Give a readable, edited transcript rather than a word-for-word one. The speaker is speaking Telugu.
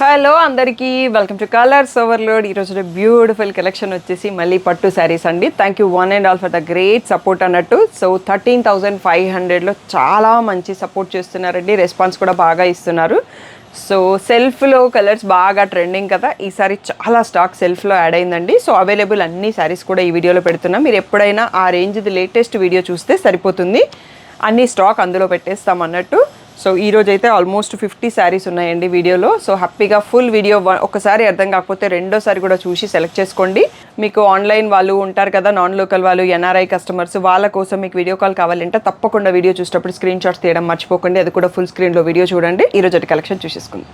హలో అందరికీ వెల్కమ్ టు కలర్స్ ఓవర్లోడ్. ఈరోజు బ్యూటిఫుల్ కలెక్షన్ వచ్చేసి మళ్ళీ పట్టు శారీస్ అండి. Thank you one and all for the great support అన్నట్టు. సో 13,500లో చాలా మంచి సపోర్ట్ చేస్తున్నారండి, రెస్పాన్స్ కూడా బాగా ఇస్తున్నారు. సో సెల్ఫ్లో కలర్స్ బాగా ట్రెండింగ్ కదా, ఈసారి చాలా స్టాక్ సెల్ఫ్లో యాడ్ అయిందండి. సో అవైలబుల్ అన్ని శారీస్ కూడా ఈ వీడియోలో పెడుతున్నాం. మీరు ఎప్పుడైనా ఆ రేంజ్ది లేటెస్ట్ వీడియో చూస్తే సరిపోతుంది, అన్ని స్టాక్ అందులో పెట్టేస్తాం అన్నట్టు. సో ఈరోజు అయితే ఆల్మోస్ట్ 50 శారీస్ ఉన్నాయండి వీడియోలో. సో హ్యాపీగా ఫుల్ వీడియో ఒకసారి అర్థం కాకపోతే రెండోసారి కూడా చూసి సెలెక్ట్ చేసుకోండి. మీకు ఆన్లైన్ వాళ్ళు ఉంటారు కదా, నాన్ లోకల్ వాళ్ళు, ఎన్ఆర్ఐ కస్టమర్స్, వాళ్ళ కోసం మీకు వీడియో కాల్ కావాలంటే తప్పకుండా వీడియో చూసేటప్పుడు స్క్రీన్ షాట్స్ తీయడం మర్చిపోకండి. అది కూడా ఫుల్ స్క్రీన్లో వీడియో చూడండి. ఈరోజు కలెక్షన్ చూసేసుకుందాం.